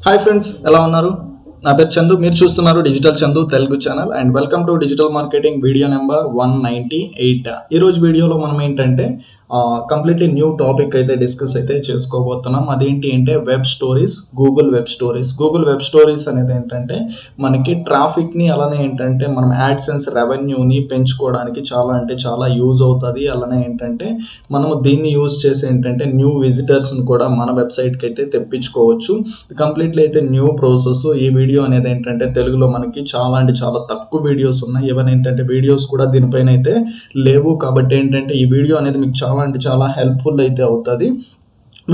Hi friends, ఎలా ఉన్నారు? నా పేరు చందు. మీరు చూస్తున్నారు digital Chandu Telugu channel and welcome to digital marketing video number 198. ఈరోజు వీడియోలో మనం ఏంటంటే కంప్లీట్లీ న్యూ టాపిక్ అయితే డిస్కస్ అయితే చేసుకోబోతున్నాం. అదేంటి అంటే web stories, Google web stories. Google web stories అనేది ఏంటంటే మనకి ట్రాఫిక్ని, అలానే ఏంటంటే మనం యాడ్సెన్స్ రెవెన్యూని పెంచుకోవడానికి చాలా అంటే చాలా యూజ్ అవుతుంది. అలానే ఏంటంటే మనము దీన్ని యూజ్ చేసి ఏంటంటే న్యూ విజిటర్స్ని కూడా మన వెబ్సైట్కి అయితే తెప్పించుకోవచ్చు. కంప్లీట్లీ అయితే న్యూ ప్రాసెస్. ఈ వీడియో అనేది ఏంటంటే తెలుగులో మనకి చాలా అంటే చాలా తక్కువ వీడియోస్ ఉన్నాయి. ఏమైనా ఏంటంటే వీడియోస్ కూడా దీనిపైన అయితే లేవు. కాబట్టి ఏంటంటే ఈ వీడియో అనేది మీకు చాలా అంటే చాలా హెల్ప్ఫుల్ అయితే అవుతుంది.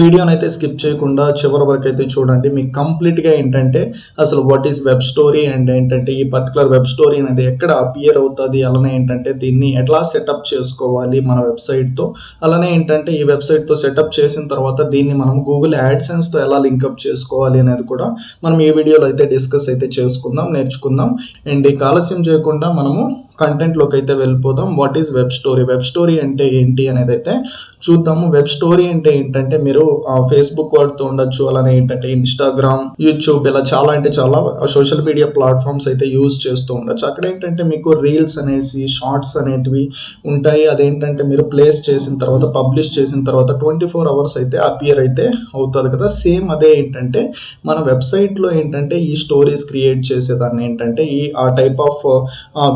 వీడియోని అయితే స్కిప్ చేయకుండా చివరి వరకు అయితే చూడండి. మీకు కంప్లీట్గా ఏంటంటే అసలు what is web story and ఏంటంటే ఈ పర్టికులర్ వెబ్ స్టోరీ అనేది ఎక్కడ అపియర్ అవుతుంది, అలానే ఏంటంటే దీన్ని ఎట్లా సెటప్ చేసుకోవాలి మన వెబ్సైట్తో, అలానే ఏంటంటే ఈ వెబ్సైట్తో సెటప్ చేసిన తర్వాత దీన్ని మనం గూగుల్ యాడ్సెన్స్తో ఎలా లింకప్ చేసుకోవాలి అనేది కూడా మనం ఈ వీడియోలో అయితే డిస్కస్ అయితే చేసుకుందాం, నేర్చుకుందాం. అండ్ ఈ ఆలస్యం చేయకుండా మనము కంటెంట్లోకి అయితే వెళ్ళిపోదాం. What is web story, web story అంటే ఏంటి అనేది అయితే చూద్దాము. వెబ్ స్టోరీ అంటే ఏంటంటే మీరు ఫేస్బుక్ వాడుతూ ఉండొచ్చు, అలానే ఏంటంటే ఇన్స్టాగ్రామ్, యూట్యూబ్, ఇలా చాలా అంటే చాలా సోషల్ మీడియా ప్లాట్ఫామ్స్ అయితే యూజ్ చేస్తూ ఉండొచ్చు. అక్కడ ఏంటంటే మీకు రీల్స్ అనేసి షార్ట్స్ అనేటివి ఉంటాయి. అదేంటంటే మీరు ప్లేస్ చేసిన తర్వాత, పబ్లిష్ చేసిన తర్వాత 24 hours అయితే అపియర్ అయితే అవుతుంది కదా. సేమ్ అదే ఏంటంటే మన వెబ్సైట్లో ఏంటంటే ఈ స్టోరీస్ క్రియేట్ చేసేదాన్ని ఏంటంటే ఆ type of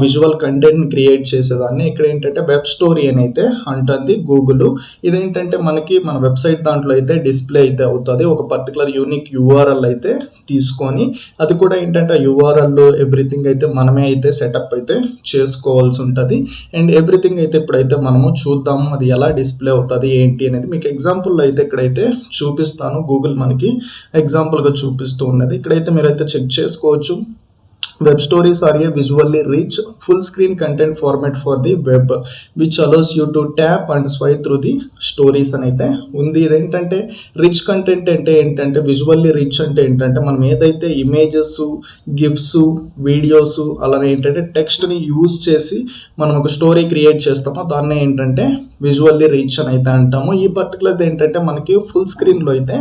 visual content create చేసేదాన్ని ఇక్కడ ఏంటంటే వెబ్ స్టోరీ అని అయితే అంటుంది గూగుల్. ఇదేంటంటే మనకి మన వెబ్సైట్ దాంట్లో అయితే డిస్ప్లే అయితే అవుతుంది. ఒక పర్టికులర్ యూనిక్ యూఆర్ఎల్ అయితే తీసుకొని, అది కూడా ఏంటంటే యూఆర్ఎల్ ఎవ్రీథింగ్ అయితే మనమే అయితే సెటప్ అయితే చేసుకోవాల్సి ఉంటుంది. అండ్ ఎవ్రీథింగ్ అయితే ఇప్పుడైతే మనము చూద్దాము అది ఎలా డిస్ప్లే అవుతుంది ఏంటి అనేది. మీకు ఎగ్జాంపుల్ అయితే ఇక్కడైతే చూపిస్తాను. గూగుల్ మనకి ఎగ్జాంపుల్గా చూపిస్తూ ఉన్నది. ఇక్కడైతే మీరైతే చెక్ చేసుకోవచ్చు. Web stories are a visually rich, full-screen content format for the web, which allows you to tap and swipe through the stories అని అయితే ఉంది. ఇదేంటంటే రిచ్ కంటెంట్ అంటే ఏంటంటే విజువల్లీ రిచ్ అంటే ఏంటంటే మనం ఏదైతే ఇమేజెస్, గిఫ్స్, వీడియోస్, అలానే ఏంటంటే టెక్స్ట్ని యూజ్ చేసి మనం ఒక స్టోరీ క్రియేట్ చేస్తామో దాన్నే ఏంటంటే విజువల్లీ రిచ్ అని అయితే అంటాము. ఈ పర్టికులర్ ఏంటంటే మనకి ఫుల్ స్క్రీన్లో అయితే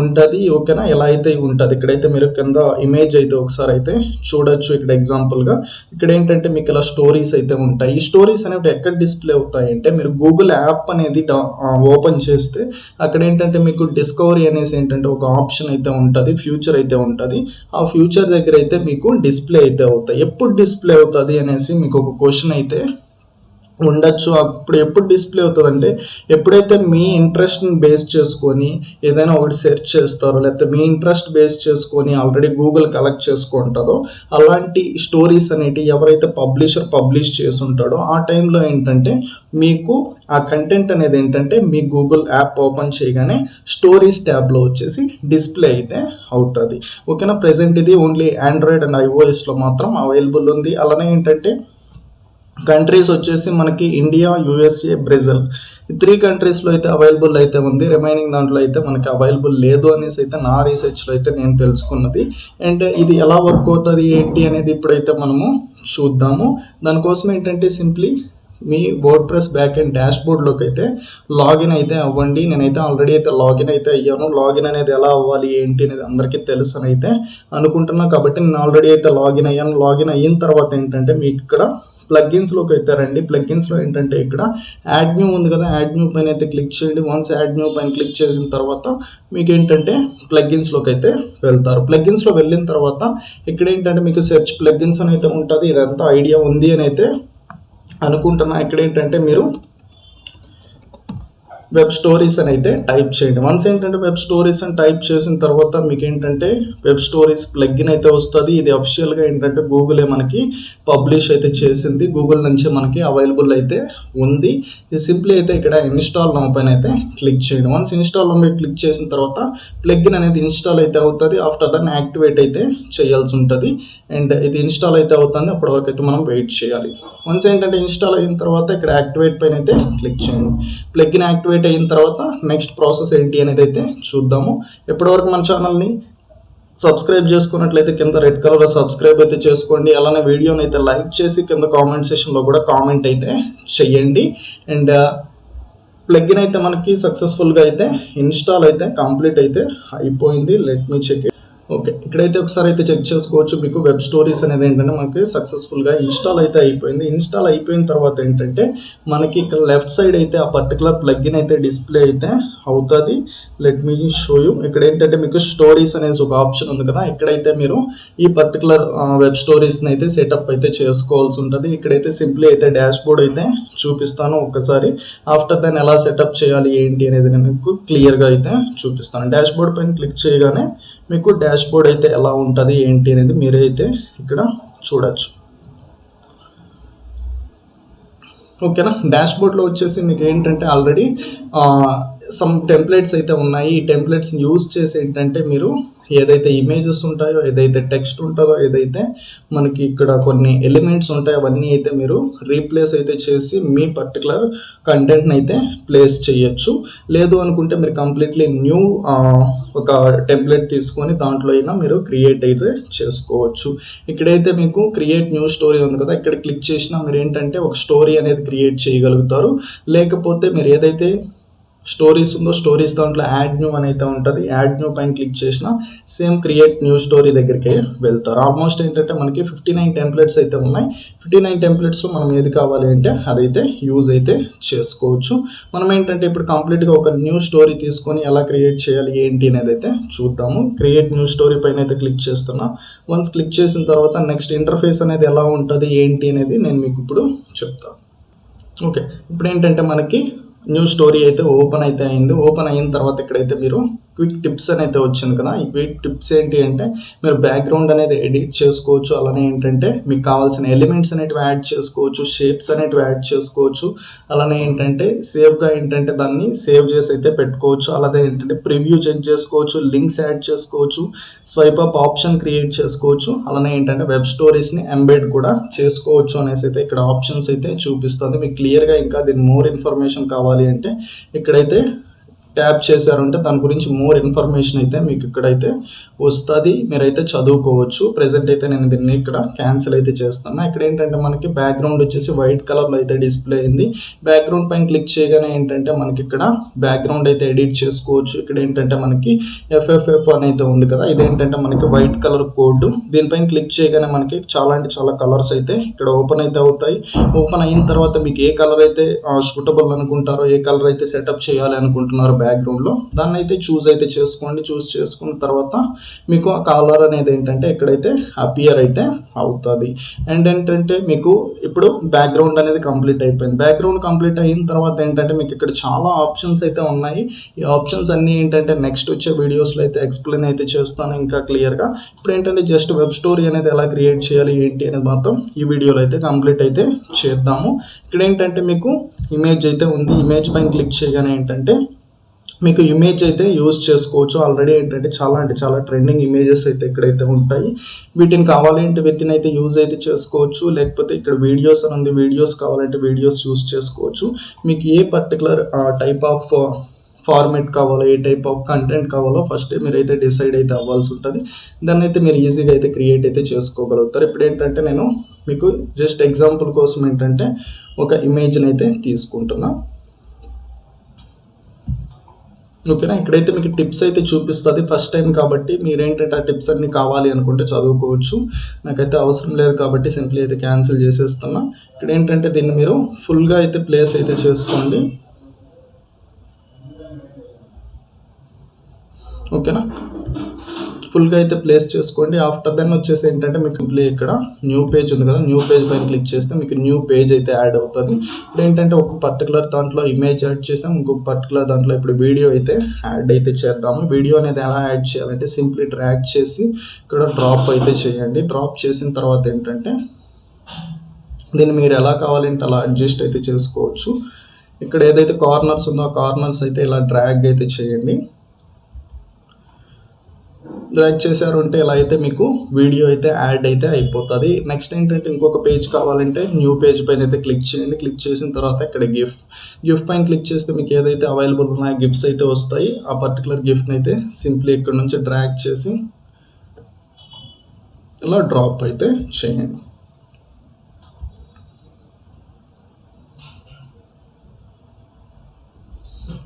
ఉంటుంది. ఓకేనా, ఎలా అయితే ఉంటుంది. ఇక్కడైతే మీరు కింద ఇమేజ్ అయితే ఒకసారి అయితే చూడొచ్చు. ఇక్కడ ఎగ్జాంపుల్గా ఇక్కడ ఏంటంటే మీకు ఇలా స్టోరీస్ అయితే ఉంటాయి. ఈ స్టోరీస్ అనేవి ఎక్కడ డిస్ప్లే అవుతాయి అంటే మీరు గూగుల్ యాప్ అనేది ఓపెన్ చేస్తే అక్కడ ఏంటంటే మీకు డిస్కవరీ అనేసి ఏంటంటే ఒక ఆప్షన్ అయితే ఉంటుంది, ఫ్యూచర్ అయితే ఉంటుంది. ఆ ఫ్యూచర్ దగ్గర అయితే మీకు డిస్ప్లే అయితే అవుతాయి. ఎప్పుడు డిస్ప్లే అవుతుంది అనేసి మీకు ఒక క్వశ్చన్ అయితే ఉండొచ్చు. అప్పుడు ఎప్పుడు డిస్ప్లే అవుతుంది అంటే ఎప్పుడైతే మీ ఇంట్రెస్ట్ని బేస్ చేసుకొని ఏదైనా ఒకటి సెర్చ్ చేస్తారో, లేకపోతే మీ ఇంట్రెస్ట్ బేస్ చేసుకొని ఆల్రెడీ గూగుల్ కలెక్ట్ చేసుకుంటుందో అలాంటి స్టోరీస్ అనేవి ఎవరైతే పబ్లిష్ చేసి ఉంటాడో ఆ టైంలో ఏంటంటే మీకు ఆ కంటెంట్ అనేది ఏంటంటే మీ గూగుల్ యాప్ ఓపెన్ చేయగానే స్టోరీస్ ట్యాబ్లో వచ్చేసి డిస్ప్లే అయితే అవుతుంది. ఓకేనా, ప్రెజెంట్ ఇది ఓన్లీ ఆండ్రాయిడ్ అండ్ ఐఓఎస్లో మాత్రం అవైలబుల్ ఉంది. అలానే ఏంటంటే కంట్రీస్ వచ్చేసి మనకి ఇండియా, యూఎస్ఏ, బ్రెజిల్, ఈ 3 కంట్రీస్లో అయితే అవైలబుల్ అయితే ఉంది. రిమైనింగ్ దాంట్లో అయితే మనకి అవైలబుల్ లేదు అనేసి అయితే నా రీసెర్చ్లో అయితే నేను తెలుసుకున్నది. అండ్ ఇది ఎలా వర్క్ అవుతుంది ఏంటి అనేది ఇప్పుడైతే మనము చూద్దాము. దానికోసం ఏంటంటే సింప్లీ మీ వర్డ్ప్రెస్ బ్యాక్ అండ్ డాష్ బోర్డ్లోకి అయితే లాగిన్ అయితే అవ్వండి. నేనైతే ఆల్రెడీ అయితే లాగిన్ అయితే అయ్యాను. లాగిన్ అనేది ఎలా అవ్వాలి ఏంటి అనేది అందరికీ తెలుసు అని అయితే అనుకుంటున్నాను. కాబట్టి నేను ఆల్రెడీ అయితే లాగిన్ అయ్యాను. లాగిన్ అయిన తర్వాత ఏంటంటే మీకు ఇక్కడ ప్లగ్గిన్స్లోకి అయితే రండి. ప్లగ్గిన్స్లో ఏంటంటే ఇక్కడ యాడ్ న్యూ ఉంది కదా, యాడ్ న్యూ పైన అయితే క్లిక్ చేయండి. వన్స్ యాడ్ న్యూ పైన క్లిక్ చేసిన తర్వాత మీకు ఏంటంటే ప్లగ్గిన్స్లోకి అయితే వెళ్తారు. ప్లగ్గిన్స్లో వెళ్ళిన తర్వాత ఇక్కడ ఏంటంటే మీకు సెర్చ్ ప్లగ్గిన్స్ అని అయితే ఉంటుంది. ఇదంతా ఐడియా ఉంది అని అయితే అనుకుంటున్నా. ఇక్కడ ఏంటంటే మీరు వెబ్ స్టోరీస్ అని అయితే టైప్ చేయండి. వన్స్ ఏంటంటే వెబ్ స్టోరీస్ అని టైప్ చేసిన తర్వాత మీకు ఏంటంటే వెబ్ స్టోరీస్ ప్లగ్ఇన్ అయితే వస్తుంది. ఇది అఫిషియల్గా ఏంటంటే గూగులే మనకి పబ్లిష్ అయితే చేసింది. గూగుల్ నుంచి మనకి అవైలబుల్ అయితే ఉంది. ఇది సింప్లీ అయితే ఇక్కడ ఇన్స్టాల్ నౌ పైన అయితే క్లిక్ చేయండి. వన్స్ ఇన్స్టాల్ నౌ క్లిక్ చేసిన తర్వాత ప్లగ్ఇన్ అనేది ఇన్స్టాల్ అయితే అవుతుంది. ఆఫ్టర్ దాన్ని యాక్టివేట్ అయితే చేయాల్సి ఉంటుంది. అండ్ ఇది ఇన్స్టాల్ అయితే అవుతుంది. అప్పటి వరకు అయితే మనం వెయిట్ చేయాలి. వన్స్ ఏంటంటే ఇన్స్టాల్ అయిన తర్వాత ఇక్కడ యాక్టివేట్ పైన అయితే క్లిక్ చేయండి. ప్లగ్ఇన్ యాక్టివేట్ అయిన తర్వాత నెక్స్ట్ ప్రాసెస్ ఏంటి అనేది అయితే చూద్దాము. ఎప్పటివరకు మన ఛానల్ని సబ్స్క్రైబ్ చేసుకున్నట్లయితే కింద రెడ్ కలర్లో సబ్స్క్రైబ్ అయితే చేసుకోండి. అలానే వీడియోని అయితే లైక్ చేసి కింద కామెంట్ సెక్షన్లో కూడా కామెంట్ అయితే చెయ్యండి. అండ్ ప్లగ్ఇన్ అయితే మనకి సక్సెస్ఫుల్గా అయితే ఇన్స్టాల్ అయితే కంప్లీట్ అయితే అయిపోయింది. Let me check. ఓకే. ఇక్కడైతే ఒకసారి అయితే చెక్ చేసుకోవచ్చు. మీకు వెబ్ స్టోరీస్ అనేది ఏంటంటే మనకి సక్సెస్‌ఫుల్‌గా ఇన్‌స్టాల్ అయితే అయిపోయింది. ఇన్‌స్టాల్ అయిపోయిన తర్వాత ఏంటంటే మనకి ఇక్కడ లెఫ్ట్ సైడ్ అయితే ఆ పర్టిక్యులర్ ప్లగిన్ అయితే డిస్‌ప్లే అయితే అవుతది. Let me show you. ఇక్కడ ఏంటంటే మీకు స్టోరీస్ అనేసి ఒక ఆప్షన్ ఉంది కదా! ఇక్కడైతే మీరు ఈ పర్టిక్యులర్ వెబ్ స్టోరీస్‌ని అయితే సెటప్ అయితే చేసుకోవాల్సి ఉంటది. ఇక్కడైతే సింప్లీ అయితే డాష్‌బోర్డ్ అయితే చూపిస్తాను ఒక్కసారి. ఆఫ్టర్ దాన్ని ఎలా సెటప్ చేయాలి ఏంటి అనేది నేను మీకు క్లియర్‌గా అయితే చూపిస్తాను. డాష్‌బోర్డ్ పైన క్లిక్ చేయగానే మీకు డాష్‌బోర్డ్ అయితే ఎలా ఉంటది ఏంటి అనేది మీరే అయితే ఇక్కడ చూడొచ్చు. ఓకేనా. డాష్‌బోర్డ్‌లో వచ్చేసి మీకు ఏంటంటే ఆల్రెడీ సమ్ టెంప్లెట్స్ అయితే ఉన్నాయి. ఈ టెంప్లెట్స్‌ని యూజ్ చేసి ఏంటంటే మీరు ఏదైతే ఇమేజెస్ ఉంటాయో, ఏదైతే టెక్స్ట్ ఉంటుందో, ఏదైతే మనకి ఇక్కడ కొన్ని ఎలిమెంట్స్ ఉంటాయో అవన్నీ అయితే మీరు రీప్లేస్ అయితే చేసి మీ పర్టికులర్ కంటెంట్‌ని అయితే ప్లేస్ చేయొచ్చు. లేదు అనుకుంటే మీరు కంప్లీట్‌లీ న్యూ ఒక టెంప్లెట్ తీసుకొని దాంట్లో అయినా మీరు క్రియేట్ అయితే చేసుకోవచ్చు. ఇక్కడైతే మీకు క్రియేట్ న్యూ స్టోరీ ఉంది కదా! ఇక్కడ క్లిక్ చేసినా మీరు ఏంటంటే ఒక స్టోరీ అనేది క్రియేట్ చేయగలుగుతారు. లేకపోతే మీరు ఏదైతే స్టోరీస్ ఉందో స్టోరీస్ దాంట్లో యాడ్ న్యూ అని అయితే ఉంటుంది. యాడ్ న్యూ పైన క్లిక్ చేసిన సేమ్ క్రియేట్ న్యూ స్టోరీ దగ్గరికి వెళ్తారు. ఆల్మోస్ట్ ఏంటంటే మనకి 59 టెంప్లెట్స్ అయితే ఉన్నాయి. 59 టెంప్లెట్స్లో మనం ఏది కావాలి అంటే అదైతే యూజ్ అయితే చేసుకోవచ్చు. మనం ఏంటంటే ఇప్పుడు కంప్లీట్గా ఒక న్యూ స్టోరీ తీసుకొని ఎలా క్రియేట్ చేయాలి ఏంటి అనేది అయితే చూద్దాము. క్రియేట్ న్యూ స్టోరీ పైన అయితే క్లిక్ చేస్తున్నా. వన్స్ క్లిక్ చేసిన తర్వాత నెక్స్ట్ ఇంటర్ఫేస్ అనేది ఎలా ఉంటుంది ఏంటి అనేది నేను మీకు ఇప్పుడు చెప్తాను. ఓకే. ఇప్పుడు ఏంటంటే మనకి న్యూ స్టోరీ అయితే ఓపెన్ అయితే అయింది. ఓపెన్ అయిన తర్వాత ఇక్కడైతే మీరు క్విక్ టిప్స్ అని అయితే వచ్చింది కదా! ఈ క్విక్ టిప్స్ ఏంటి అంటే మీరు బ్యాక్‌గ్రౌండ్ అనేది ఎడిట్ చేసుకోవచ్చు. అలానే ఏంటంటే మీకు కావాల్సిన ఎలిమెంట్స్ అనేటివి యాడ్ చేసుకోవచ్చు. షేప్స్ అనేటివి యాడ్ చేసుకోవచ్చు. అలానే ఏంటంటే సేవ్‌గా ఏంటంటే దాన్ని సేవ్ చేసి అయితే పెట్టుకోవచ్చు. అలాగే ఏంటంటే ప్రివ్యూ చెక్ చేసుకోవచ్చు. లింక్స్ యాడ్ చేసుకోవచ్చు. స్వైప్ అప్ ఆప్షన్ క్రియేట్ చేసుకోవచ్చు. అలానే ఏంటంటే వెబ్ స్టోరీస్‌ని ఎంబెడ్ కూడా చేసుకోవచ్చు అనేసి అయితే ఇక్కడ ఆప్షన్స్ అయితే చూపిస్తుంది. మీకు క్లియర్‌గా ఇంకా దీని మోర్ ఇన్ఫర్మేషన్ కావాలి అంటే ఇక్కడైతే ట్యాప్ చేశారంటే దాని గురించి మోర్ ఇన్ఫర్మేషన్ అయితే మీకు ఇక్కడైతే వస్తుంది. మీరైతే చదువుకోవచ్చు. ప్రెజెంట్ అయితే నేను దీన్ని ఇక్కడ క్యాన్సిల్ అయితే చేస్తాను. ఇక్కడ ఏంటంటే మనకి బ్యాక్గ్రౌండ్ వచ్చేసి వైట్ కలర్లో అయితే డిస్ప్లే అయింది. బ్యాక్గ్రౌండ్ పైన క్లిక్ చేయగానే ఏంటంటే మనకి ఇక్కడ బ్యాక్గ్రౌండ్ అయితే ఎడిట్ చేసుకోవచ్చు. ఇక్కడ ఏంటంటే మనకి ఎఫ్ఎఫ్ఎఫ్ అని అయితే ఉంది కదా! ఇదేంటంటే మనకి వైట్ కలర్ కోడ్. దీనిపైన క్లిక్ చేయగానే మనకి చాలా అంటే చాలా కలర్స్ అయితే ఇక్కడ ఓపెన్ అయితే అవుతాయి. ఓపెన్ అయిన తర్వాత మీకు ఏ కలర్ అయితే సూటబుల్ అనుకుంటారో, ఏ కలర్ అయితే సెటప్ చేయాలి అనుకుంటున్నారో బ్యాక్గ్రౌండ్లో దాన్ని అయితే చూస్ అయితే చేసుకోండి. చూస్ చేసుకున్న తర్వాత మీకు ఆ కలర్ అనేది ఏంటంటే ఇక్కడైతే అపియర్ అయితే అవుతుంది. అండ్ ఏంటంటే మీకు ఇప్పుడు బ్యాక్గ్రౌండ్ అనేది కంప్లీట్ అయిపోయింది. బ్యాక్గ్రౌండ్ కంప్లీట్ అయిన తర్వాత ఏంటంటే మీకు ఇక్కడ చాలా ఆప్షన్స్ అయితే ఉన్నాయి. ఈ ఆప్షన్స్ అన్నీ ఏంటంటే నెక్స్ట్ వచ్చే వీడియోస్లో అయితే ఎక్స్ప్లెయిన్ అయితే చేస్తాను ఇంకా క్లియర్గా. ఇప్పుడు ఏంటంటే జస్ట్ వెబ్ స్టోరీ అనేది ఎలా క్రియేట్ చేయాలి ఏంటి అనేది మాత్రం ఈ వీడియోలో అయితే కంప్లీట్ అయితే చేద్దాము. ఇక్కడ ఏంటంటే మీకు ఇమేజ్ అయితే ఉంది. ఇమేజ్ పైన క్లిక్ చేయగానే ఏంటంటే మీకు ఇమేజ్ అయితే యూజ్ చేసుకోవచ్చు. ఆల్రెడీ ఏంటంటే చాలా అంటే చాలా ట్రెండింగ్ ఇమేజెస్ అయితే ఇక్కడైతే ఉంటాయి. వీటిని కావాలి అంటే వీటిని అయితే యూజ్ అయితే చేసుకోవచ్చు. లేకపోతే ఇక్కడ వీడియోస్ అని ఉంది. వీడియోస్ కావాలంటే వీడియోస్ యూజ్ చేసుకోవచ్చు. మీకు ఏ పర్టికులర్ టైప్ ఆఫ్ ఫార్మేట్ కావాలో, ఏ టైప్ ఆఫ్ కంటెంట్ కావాలో ఫస్ట్ మీరైతే డిసైడ్ అయితే అవ్వాల్సి ఉంటుంది. దాన్ని అయితే మీరు ఈజీగా అయితే క్రియేట్ అయితే చేసుకోగలుగుతారు. ఇప్పుడు ఏంటంటే నేను మీకు జస్ట్ ఎగ్జాంపుల్ కోసం ఏంటంటే ఒక ఇమేజ్ని అయితే తీసుకుంటున్నా. ఓకేనా. ఇక్కడైతే మీకు టిప్స్ అయితే చూపిస్తుంది. ఫస్ట్ టైం కాబట్టి మీరేంటంటే ఆ టిప్స్ అన్నీ కావాలి అనుకుంటే చదువుకోవచ్చు. నాకైతే అవసరం లేదు కాబట్టి సింప్లీ అయితే క్యాన్సిల్ చేసేస్తున్నా. ఇక్కడ ఏంటంటే దీన్ని మీరు ఫుల్గా అయితే ప్లేస్ అయితే చేసుకోండి. ఓకేనా. ఫుల్గా అయితే ప్లేస్ చేసుకోండి. ఆఫ్టర్ దెన్ వచ్చేసి ఏంటంటే మీకు సింప్లీ ఇక్కడ న్యూ పేజ్ ఉంది కదా! న్యూ పేజ్ పైన క్లిక్ చేస్తే మీకు న్యూ పేజ్ అయితే యాడ్ అవుతుంది. ఇప్పుడు ఏంటంటే ఒక పర్టికులర్ దాంట్లో ఇమేజ్ యాడ్ చేసాం. ఇంకొక పర్టికులర్ దాంట్లో ఇప్పుడు వీడియో అయితే యాడ్ అయితే చేద్దాము. వీడియో అనేది ఎలా యాడ్ చేయాలంటే సింప్లీ డ్రాగ్ చేసి ఇక్కడ డ్రాప్ అయితే చేయండి. డ్రాప్ చేసిన తర్వాత ఏంటంటే దీన్ని మీరు ఎలా కావాలంటే అలా అడ్జస్ట్ అయితే చేసుకోవచ్చు. ఇక్కడ ఏదైతే కార్నర్స్ ఉందో ఆ కార్నర్స్ అయితే ఇలా డ్రాగ్ అయితే చేయండి. డ్రాగ్ చేశారు అంటే ఇలా అయితే మీకు వీడియో అయితే యాడ్ అయితే అయిపోతుంది. నెక్స్ట్ ఏంటంటే ఇంకొక పేజ్ కావాలంటే న్యూ పేజ్ పైన అయితే క్లిక్ చేయండి. క్లిక్ చేసిన తర్వాత ఇక్కడ గిఫ్ట్ పైన క్లిక్ చేస్తే మీకు ఏదైతే అవైలబుల్ ఉన్నాయో గిఫ్ట్స్ అయితే వస్తాయి. ఆ పర్టికులర్ గిఫ్ట్ని అయితే సింప్లీ ఇక్కడ నుంచి డ్రాగ్ చేసి ఇలా డ్రాప్ అయితే చేయండి.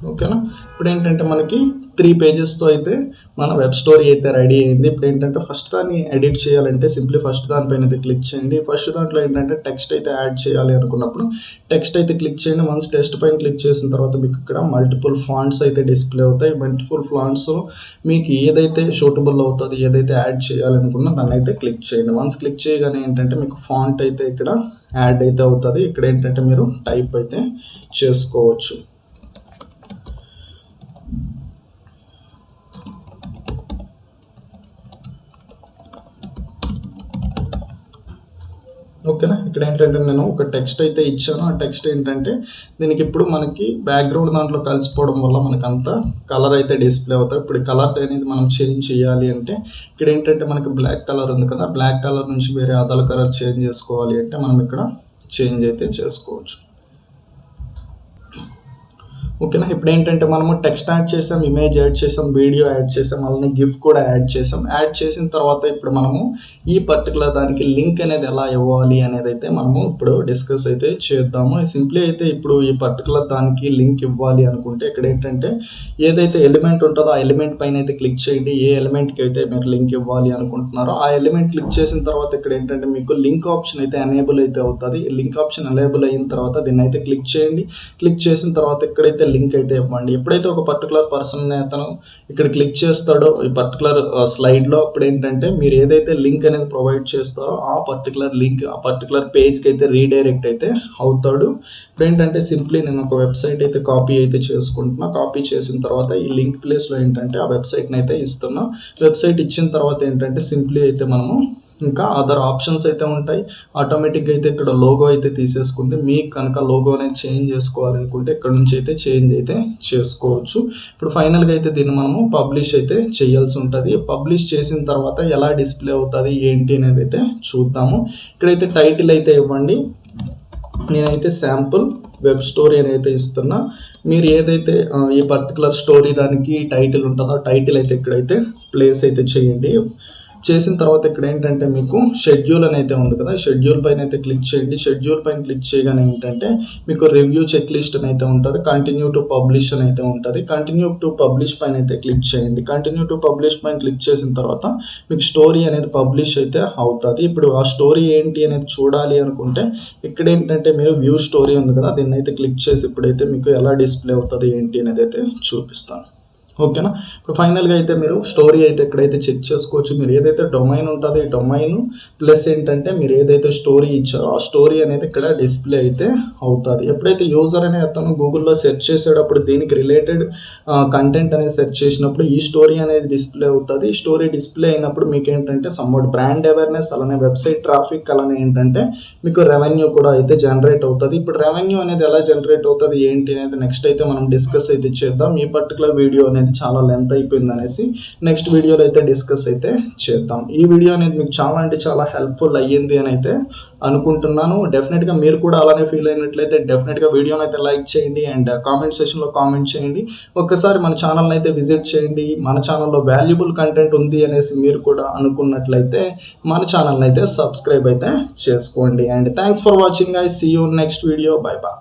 ఓకేనా. ఇప్పుడు ఏంటంటే మనకి 3 పేజెస్తో అయితే మన వెబ్ స్టోరీ అయితే రెడీ అయింది. ఇప్పుడు ఏంటంటే ఫస్ట్ దాన్ని ఎడిట్ చేయాలంటే సింప్లీ ఫస్ట్ దానిపైన అయితే క్లిక్ చేయండి. ఫస్ట్ దాంట్లో ఏంటంటే టెక్స్ట్ అయితే యాడ్ చేయాలి అనుకున్నప్పుడు టెక్స్ట్ అయితే క్లిక్ చేయండి. వన్స్ టెక్స్ట్ పైన క్లిక్ చేసిన తర్వాత మీకు ఇక్కడ మల్టిపుల్ ఫాంట్స్ అయితే డిస్ప్లే అవుతాయి. మల్టిపుల్ ఫాంట్స్ మీకు ఏదైతే సూటబుల్ అవుతుంది, ఏదైతే యాడ్ చేయాలనుకున్నా దాన్ని అయితే క్లిక్ చేయండి. వన్స్ క్లిక్ చేయగానే ఏంటంటే మీకు ఫాంట్ అయితే ఇక్కడ యాడ్ అయితే అవుతుంది. ఇక్కడ ఏంటంటే మీరు టైప్ అయితే చేసుకోవచ్చు. ఓకేనా. ఇక్కడ ఏంటంటే నేను ఒక టెక్స్ట్ అయితే ఇచ్చాను. ఆ టెక్స్ట్ ఏంటంటే దీనికి ఇప్పుడు మనకి బ్యాక్గ్రౌండ్ దాంట్లో కలిసిపోవడం వల్ల మనకు అంత కలర్ అయితే డిస్ప్లే అవుతాయి. ఇప్పుడు కలర్ అనేది మనం చేంజ్ చేయాలి అంటే ఇక్కడ ఏంటంటే మనకి బ్లాక్ కలర్ ఉంది కదా, బ్లాక్ కలర్ నుంచి వేరే అదర్ కలర్ చేంజ్ చేసుకోవాలి అంటే మనం ఇక్కడ చేంజ్ అయితే చేసుకోవచ్చు. ఓకేనా. ఇప్పుడు ఏంటంటే మనము టెక్స్ట్ యాడ్ చేసాం, ఇమేజ్ యాడ్ చేసాం, వీడియో యాడ్ చేసాం, అలానే గిఫ్ కూడా యాడ్ చేసాం. యాడ్ చేసిన తర్వాత ఇప్పుడు మనము ఈ పర్టికులర్ దానికి లింక్ అనేది ఎలా ఇవ్వాలి అనేది అయితే మనము ఇప్పుడు డిస్కస్ అయితే చేద్దాము. సింప్లీ అయితే ఇప్పుడు ఈ పర్టికులర్ దానికి లింక్ ఇవ్వాలి అనుకుంటే ఇక్కడ ఏంటంటే ఏదైతే ఎలిమెంట్ ఉంటుందో ఆ ఎలిమెంట్ పైన అయితే క్లిక్ చేయండి. ఏ ఎలిమెంట్కి అయితే మీరు లింక్ ఇవ్వాలి అనుకుంటున్నారో ఆ ఎలిమెంట్ క్లిక్ చేసిన తర్వాత ఇక్కడ ఏంటంటే మీకు లింక్ ఆప్షన్ అయితే ఎనేబుల్ అయితే అవుతుంది. లింక్ ఆప్షన్ ఎనేబుల్ అయిన తర్వాత దీన్ని అయితే క్లిక్ చేయండి. క్లిక్ చేసిన తర్వాత ఇక్కడైతే లింక్ అయితే ఇవ్వండి. ఎప్పుడైతే ఒక పర్టికులర్ పర్సన్ అతను ఇక్కడ క్లిక్ చేస్తాడో ఈ పర్టికులర్ స్లైడ్లో అప్పుడు ఏంటంటే మీరు ఏదైతే లింక్ అనేది ప్రొవైడ్ చేస్తారో ఆ పర్టికులర్ లింక్ ఆ పర్టికులర్ పేజ్కి అయితే రీడైరెక్ట్ అయితే అవుతాడు. ఇప్పుడు ఏంటంటే సింప్లీ నేను ఒక వెబ్సైట్ అయితే కాపీ అయితే చేసుకుంటున్నా. కాపీ చేసిన తర్వాత ఈ లింక్ ప్లేస్లో ఏంటంటే ఆ వెబ్సైట్ని అయితే ఇస్తున్నా. వెబ్సైట్ ఇచ్చిన తర్వాత ఏంటంటే సింప్లీ అయితే మనము ఇంకా అదర్ ఆప్షన్స్ అయితే ఉంటాయి. ఆటోమేటిక్గా అయితే ఇక్కడ లోగో అయితే తీసేసుకుంది. మీకు కనుక లోగో అనేది చేంజ్ చేసుకోవాలనుకుంటే ఇక్కడ నుంచి అయితే చేంజ్ అయితే చేసుకోవచ్చు. ఇప్పుడు ఫైనల్గా అయితే దీన్ని మనము పబ్లిష్ అయితే చేయాల్సి ఉంటుంది. పబ్లిష్ చేసిన తర్వాత ఎలా డిస్ప్లే అవుతుంది ఏంటి అనేది అయితే చూద్దాము. ఇక్కడైతే టైటిల్ అయితే ఇవ్వండి. నేనైతే శాంపుల్ వెబ్ స్టోరీ అని అయితే ఇస్తున్నా. మీరు ఏదైతే ఈ పర్టికులర్ స్టోరీ దానికి టైటిల్ ఉంటుందో ఆ టైటిల్ అయితే ఇక్కడైతే ప్లేస్ అయితే చేయండి. చేసిన తర్వాత ఇక్కడ ఏంటంటే మీకు షెడ్యూల్ అని అయితే ఉంది కదా, షెడ్యూల్ పైన అయితే క్లిక్ చేయండి. షెడ్యూల్ పైన క్లిక్ చేయగానే ఏంటంటే మీకు రివ్యూ చెక్ లిస్ట్ అని అయితే ఉంటుంది. కంటిన్యూ టు పబ్లిష్ అని అయితే ఉంటుంది. కంటిన్యూ టు పబ్లిష్ పైన అయితే క్లిక్ చేయండి. కంటిన్యూ టు పబ్లిష్ పైన క్లిక్ చేసిన తర్వాత మీకు స్టోరీ అనేది పబ్లిష్ అయితే అవుతుంది. ఇప్పుడు ఆ స్టోరీ ఏంటి అనేది చూడాలి అనుకుంటే ఇక్కడ ఏంటంటే మీరు వ్యూ స్టోరీ ఉంది కదా, దీన్ని అయితే క్లిక్ చేసి ఇప్పుడైతే మీకు ఎలా డిస్ప్లే అవుతుంది ఏంటి అనేది అయితే చూపిస్తాను. ఓకేనా. ఇప్పుడు ఫైనల్గా అయితే మీరు స్టోరీ అయితే ఎక్కడైతే చెక్ చేసుకోవచ్చు. మీరు ఏదైతే డొమైన్ ఉంటుందో ఈ డొమైన్ ప్లస్ ఏంటంటే మీరు ఏదైతే స్టోరీ ఇచ్చారో ఆ స్టోరీ అనేది ఇక్కడ డిస్ప్లే అయితే అవుతుంది. ఎప్పుడైతే యూజర్ అనే అతను గూగుల్లో సెర్చ్ చేసేటప్పుడు దీనికి రిలేటెడ్ కంటెంట్ అనేది సెర్చ్ చేసినప్పుడు ఈ స్టోరీ అనేది డిస్ప్లే అవుతుంది. ఈ స్టోరీ డిస్ప్లే అయినప్పుడు మీకు ఏంటంటే సమ్వాట్ బ్రాండ్ అవేర్నెస్, అలానే వెబ్సైట్ ట్రాఫిక్, అలానే ఏంటంటే మీకు రెవెన్యూ కూడా అయితే జనరేట్ అవుతుంది. ఇప్పుడు రెవెన్యూ అనేది ఎలా జనరేట్ అవుతుంది ఏంటి అనేది నెక్స్ట్ అయితే మనం డిస్కస్ అయితే చేద్దాం. ఈ పర్టికులర్ వీడియో అనేది చాలా లెంత్ అయిపోయింది అనేసి నెక్స్ట్ వీడియోలో అయితే డిస్కస్ అయితే చేద్దాం. ఈ వీడియో అనేది మీకు చాలా అంటే చాలా హెల్ప్ఫుల్ అయ్యింది అని అయితే అనుకుంటున్నాను. డెఫినెట్గా మీరు కూడా అలానే ఫీల్ అయినట్లయితే డెఫినెట్గా వీడియోని అయితే లైక్ చేయండి అండ్ కామెంట్ సెక్షన్లో కామెంట్ చేయండి. ఒక్కసారి మన ఛానల్ని అయితే విజిట్ చేయండి. మన ఛానల్లో వాల్యుబుల్ కంటెంట్ ఉంది అనేసి మీరు కూడా అనుకున్నట్లయితే మన ఛానల్ని అయితే సబ్స్క్రైబ్ అయితే చేసుకోండి. And thanks for watching. I see you next video. Bye bye.